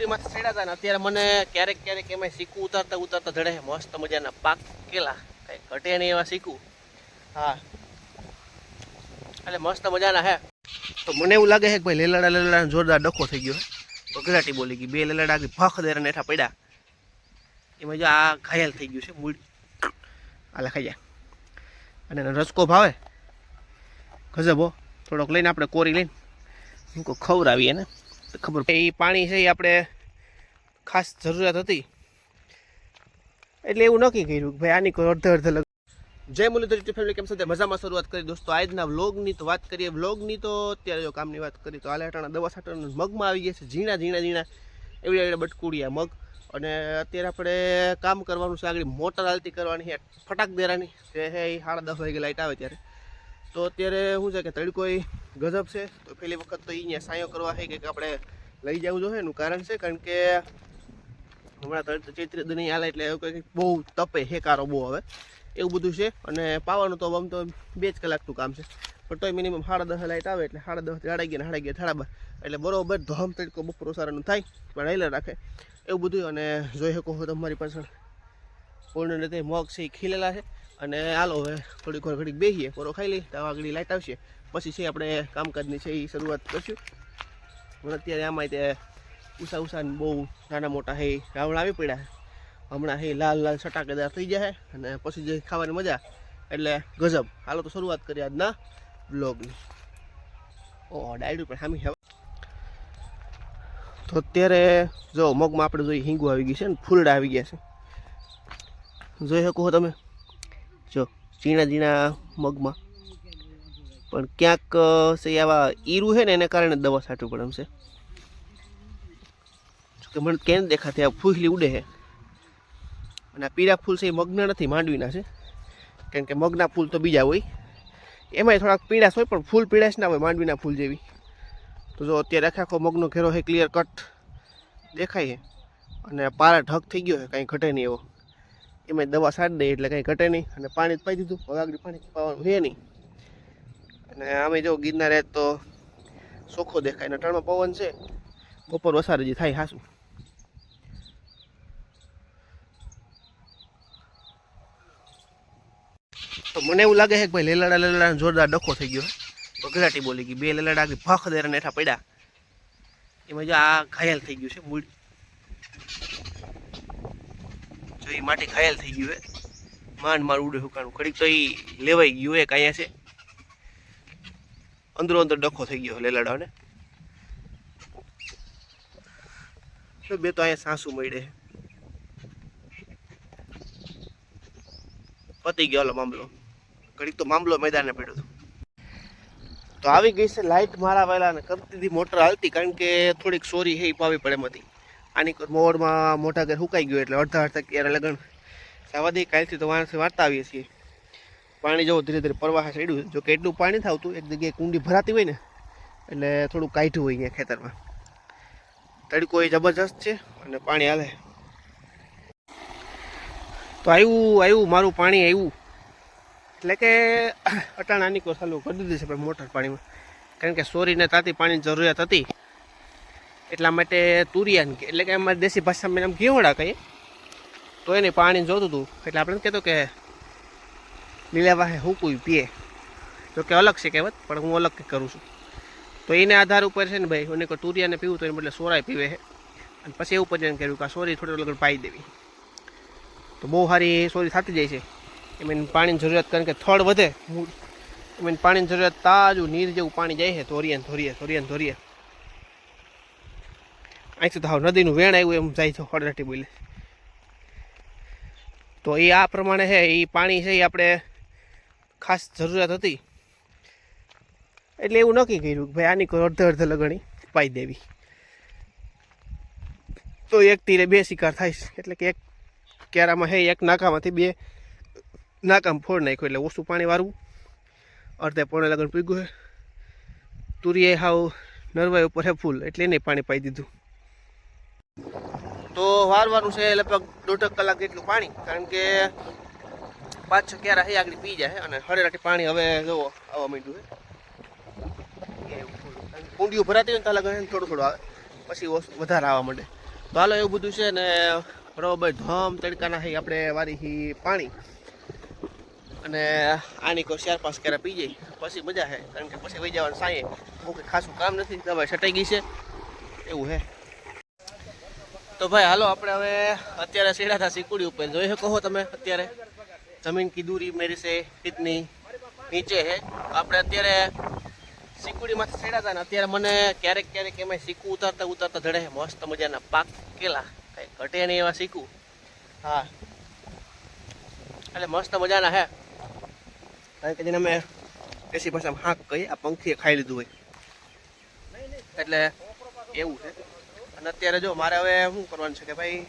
પૂરીમાંથી ચડ્યા હતા ને અત્યારે મને ક્યારેક ક્યારેક એમાં શીખવું ઉતારતા ઉતારતા જડે મસ્ત મજાના પાકેલા કંઈ ઘટે નહીં એવા શીખવું. હા એટલે મસ્ત મજાના હે. તો મને એવું લાગે છે કે ભાઈ લેલાડા જોરદાર ડખો થઈ ગયો છે. બગડાટી બોલી ગઈ. 2 લેલાડા આગળ ભખ દેરા નેઠા પડ્યા. એમાં જો આ ઘાયલ થઈ ગયું છે મૂળ. આલે ખાઈ જાય અને એનો રસકો ભાવે ગજબ હો. થોડોક લઈને આપણે કોરી લઈને હું કહું ખવડાવીએ ને તો ખબર એ પાણી છે એ આપણે ખાસ જરૂરિયાત હતી એટલે એવું નક્કી કર્યું કે ભાઈ આની કોઈ અડધે જય મુરલીધર ફેમિલી કેમ સાથે મજામાં શરૂઆત કરી દોસ્તો આજના વ્લોગની. તો વાત કરીએ વ્લોગની તો અત્યારે જો કામની વાત કરી તો આલે હટાણા દવા છાંટવાના મગમાં આવી ગયા છે ઝીણા ઝીણા એવી બટકુડિયા મગ. અને અત્યારે આપણે કામ કરવાનું છે આગળ મોટર હાલતી કરવાની છે ફટાક દેરાની જે છે એ 10:30 વાગે લાઇટ આવે ત્યારે. તો અત્યારે શું છે કે તડકો ગજબ છે. તો પહેલી વખત તો અહીંયા સાયો કરવા છે કે આપણે લઈ જવું જોઈએ. એનું કારણ છે કારણ કે હમણાં ચૈત્ર નહીં હાલે એટલે કંઈક બહુ તપે હેકારો બહુ આવે એવું બધું છે. અને પાવાનું તો આમ તો 2 જ કલાકનું કામ છે પણ તોય મિનિમમ 10:30 લાઇટ આવે એટલે 10:30 11 11 12 એટલે બરોબર ધોમ તડકો બપોર સારાનું થાય પણ હેલે રાખે એવું બધું. અને જોઈ શકો છો તમારી પાછળ પૂર્ણ રીતે મગ છે એ ખીલેલા છે. અને હાલો હવે થોડીક વાર ઘડીક બેસીએ પોરો ખાઈ લઈએ તો આગળ લાઇટ આવશે પછી છે આપણે કામકાજની છે એ શરૂઆત કરીશું. પણ અત્યારે આમાં તે ઉષા બહુ નાના મોટા હે રાવણ આવી પડ્યા હમણાં હે લાલ લાલ છટાકેદાર થઈ જાય અને પછી જે ખાવાની મજા એટલે ગજબ. હાલો તો શરૂઆત કરીએ આજના બ્લોગની. ઓહ ડાયરી પર સામી હવે તો અત્યારે જો મગમાં આપણે જોઈએ હિંગુ આવી ગઈ છે ને ફૂલડા આવી ગયા છે જોઈ શકો તમે જો ઝીણા ઝીણા મગમાં. પણ ક્યાંક છે આવા ઈરું છે ને એને કારણે દવા છાંટવી પડે એમ છે કે મને કેમ દેખાતી આ ફૂસલી ઉડે છે. અને આ પીળા ફૂલ છે એ મગના નથી માંડવીના છે કારણ કે મગના ફૂલ તો બીજા હોય એમાંય થોડાક પીળાશ હોય પણ ફૂલ પીળાશ ના હોય માંડવીના ફૂલ જેવી. તો જો અત્યારે આખો મગનો ઘેરો છે ક્લિયર કટ દેખાય છે અને પારા ઢગ થઈ ગયો છે કાંઈ ઘટે નહીં એવો. એમાં દવા છાંટી દઈએ એટલે કાંઈ ઘટે નહીં. અને પાણી જ પાઈ દીધું હવે આગળ પાણી પાવાનું છે નહીં. અને આમે જો ગિરનાર તો ચોખ્ખો દેખાય ને ટણમાં પવન છે બપોર વસારે જે થાય હાસું. તો મને એવું લાગે છે કે ભાઈ લેલાડા જોરદાર ડખો થઈ ગયો છે. બગડાટી બોલી ગઈ. 2 લેલાડા આગળ ભખ દેરા નેઠા પડ્યા. એમાં જો આ ઘાયલ થઈ ગયું છે મૂળ. જો એ માટી ઘાયલ થઈ ગયું છે માંડ ઉડે હુકાણું ઘડીક તો એ લેવાઈ ગયું એક અહીંયા છે અંદરો અંદર ડખો થઈ ગયો લેલાડાને. બે તો અહીંયા સાસુ મળે પતી ગયો ઓલો મામલો. ઘડીક તો મામલો મેદાને પડ્યો હતો. તો આવી ગઈ છે લાઇટ મારા વહેલા ને કરતી હતી મોટર હાલતી કારણ કે થોડીક સોરી હે પાવી પડે એમ હતી. આની મોડમાં મોટા ઘર સુકાઈ ગયું એટલે અડધા ક્યારે લગન જવા દે. કાલથી તો વાણથી વાર્તા આવીએ છીએ. પાણી જવું ધીરે ધીરે પ્રવાહ ચડ્યું. જો કે એટલું પાણી થતું એક જગ્યાએ કુંડી ભરાતી હોય ને એટલે થોડું કાઢ્યું હોય અહીંયા ખેતરમાં. તડકો એ જબરજસ્ત છે અને પાણી હાલે. તો આવ્યું મારું પાણી આવ્યું એટલે કે અટાણાની કોઈ ચાલુ કરી દીધી છે પણ મોટર પાણીમાં કારણ કે સોરીને તાતી પાણીની જરૂરિયાત હતી એટલા માટે તુરિયાન એટલે કે અમારી દેશી ભાષામાં આમ ઘેવડા કહીએ તો એને પાણી જોતું હતું એટલે આપણે કહેતો કે લીલા વાહે હુકું પીએ. જો કે અલગ છે કહેવત પણ હું અલગ કંઈક કરું છું. તો એને આધાર ઉપર છે ને ભાઈ એને કોઈ તુરિયાને પીવું તો એને બદલે સોરાય પીવે છે. અને પછી એવું પછી કર્યું કે આ સોરી થોડી લગન પાઈ દેવી તો બહુ સારી સોરી થતી જાય છે. એમાં પાણીની જરૂરિયાત કારણ કે થડ વધે એમાં પાણીની જરૂરિયાત તાજું નીર જેવું પાણી જાય છે ધોરીએ. અહીંથી તો હાવ નદીનું વેણ આવ્યું એમ જાય છે હળરાટી બોલે. તો એ આ પ્રમાણે છે એ પાણી છે એ આપણે ખાસ જરૂરિયાત હતી એટલે એવું નક્કી કર્યું કે ભાઈ આની કોઈ અડધે લગણી પાઈ દેવી તો એક તીરે 2 શિકાર થાય એટલે કે એક ક્યારામાં હે એક નાકામાંથી 2 નાકામાં ફોડ નાખ્યું એટલે ઓછું પાણી વારવું. અડધે પોણે લગન પીગું છે. તુરીએ હાવ નરવાઈ ઉપર હે ફૂલ એટલે એને પાણી પાઈ દીધું. તો વારવાનું છે લગભગ 1.5 કલાક જેટલું પાણી કારણ કે 5-6 ક્યારા હે આગળ પી જાય અને હળેરાટી પાણી હવે જુઓ આવવા માંડ્યું છે. કુંડીઓ ભરાતી હોય ને ત્યાં લગન થોડું આવે પછી વધારે આવવા માંડે. તો હાલો એવું બધું છે ને બરોબર ધમ તડકાના હી આપણે વારી પાણી અને આની કોઈ 4-5 કેરા પી જાય પછી મજા છે, કારણ કે પછી વહી જવાનું સાંયે બહુ કંઈ ખાસું કામ નથી, દવા છટાઈ ગઈ છે એવું છે. તો ભાઈ હાલો આપણે હવે અત્યારે સીડા હતા સિકુડી ઉપર, જોઈ શકો છો તમે અત્યારે જમીન કી દૂરી મેરી સે કિતની નીચે છે. આપણે અત્યારે સિકુડીમાંથી સીડા હતા ને અત્યારે મને ક્યારેક ક્યારેક એમાં સીકું ઉતારતા ઉતારતા જડે મસ્ત મજાના પાકેલા, કંઈ ઘટે નહીં એવા સીકું. હા એટલે મસ્ત મજાના હે, કારણ કે જેને અમે દેશી ભાષામાં હાંક કહીએ, આ પંખીએ ખાઈ લીધું હોય એટલે એવું છે. અને અત્યારે જો મારે હવે શું કરવાનું છે કે ભાઈ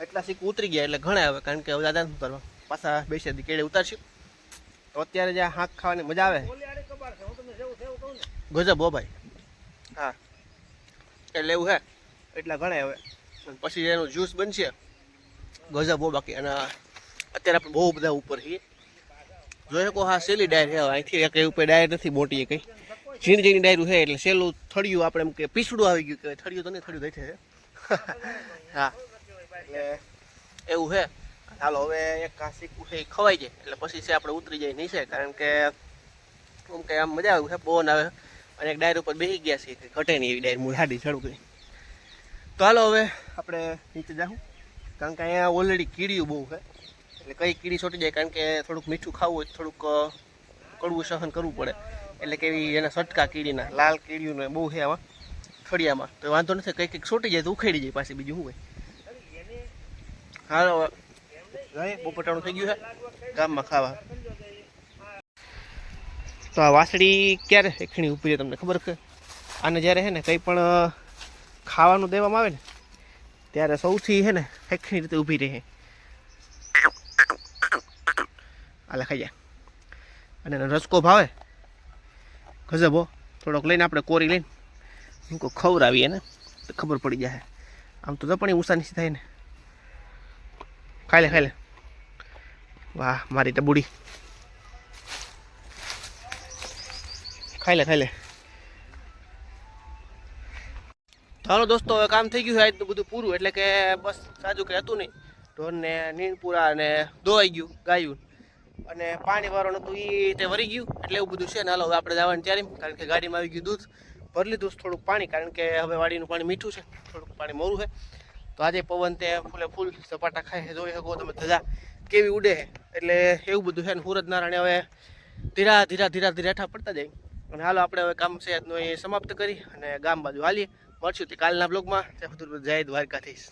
એટલા સીકું ઉતરી ગયા એટલે ઘણા આવે, કારણ કે હવે દાદા શું કરવા પાછા બેસી કેળે ઉતારશું. તો અત્યારે જે હાંક ખાવાની મજા આવે ગજબ હો ભાઈ. હા એટલે એવું હે, એટલા ઘણા હવે પછી એનું જ્યુસ બનશે ગજબ હો બાકી. અને અત્યારે આપણે બહુ બધા ઉપર છીએ, જોઈ શકો. હા સેલી ડાયર છે, અહીંથી કંઈ ઉપર ડાયર નથી મોટી એ કંઈ ઝીણી ઝીણી ડાયરું છે, એટલે સેલું થળિયું આપણે એમ કે પીસડું આવી ગયું કે થળિયું તો નહીં, થળિયું દઈ છે. હા એટલે એવું છે. ચાલો હવે એક આ સીકું છે એ ખવાઈ જાય એટલે પછી છે આપણે ઉતરી જાય નીચે, કારણ કે આમ કે આમ મજા આવે છે, પવન આવે અને એક ડાયર ઉપર બેસી ગયા છે, ઘટે નહીં એવી ડાયર હું હાડી ચડું કરી. તો હાલો હવે આપણે નીચે જાઉં, કારણ કે અહીંયા ઓલરેડી કીડીયું બહુ છે, એટલે કઈ કીડી છોટી જાય, કારણ કે થોડુંક મીઠું ખાવું હોય થોડુંક કડવું સહન કરવું પડે, એટલે કે એવી એના સટકા કીડીના લાલ કીડીઓને બહુ છે આમાં ફળિયામાં. તો વાંધો નથી, કંઈક છોટી જાય તો ઉખેડી જાય પાછી, બીજું શું હોય. હાલો બપોટાણું થઈ ગયું છે ગામમાં ખાવા. તો આ વાસળી ક્યારે એખણી ઉપરી તમને ખબર છે? આને જ્યારે છે ને કંઈ પણ ખાવાનું દેવામાં આવે ને ત્યારે સૌથી છે ને એખણી રીતે ઊભી રહે, આલે ખાઈ જાય. અને એનો રસકો ભાવે ગજબ હો. થોડોક લઈને આપણે કોરી લઈને હું કોઈ ખવડાવીએ ને તો ખબર પડી જાય. આમ તો પણ ઊંસા નીચે થાય ને. ખાઈ લે. વાહ મારી ટબુડી, ખાઈ લે. ચાલો દોસ્તો હવે કામ થઈ ગયું છે આજનું બધું પૂરું, એટલે કે બસ સાજુ કંઈ હતું નહીં. ઢોરને નીણ પૂરા અને દોવાઈ ગયું ગાયું, અને પાણી વાળવાનું હતું એ તે વરી ગયું, એટલે એવું બધું છે ને. હાલો હવે આપણે જવાની તૈયારી, કારણ કે ગાડીમાં આવી ગયું દૂધ, ભરી લીધું થોડુંક પાણી, કારણ કે હવે વાડીનું પાણી મીઠું છે, થોડુંક પાણી મોરું છે. તો આજે પવન તે ફૂલ સપાટા ખાય, જોઈ શકો તમે ધજા કેવી ઉડે છે, એટલે એવું બધું છે ને. સુરજ નારાયણ હવે ધીરા હેઠા પડતા જાય. અને હાલો આપણે હવે કામ છે એ સમાપ્ત કરી અને ગામ બાજુ હાલીએ. મળશું તે કાલના બ્લોગમાં. જય દ્વારકાધીશ.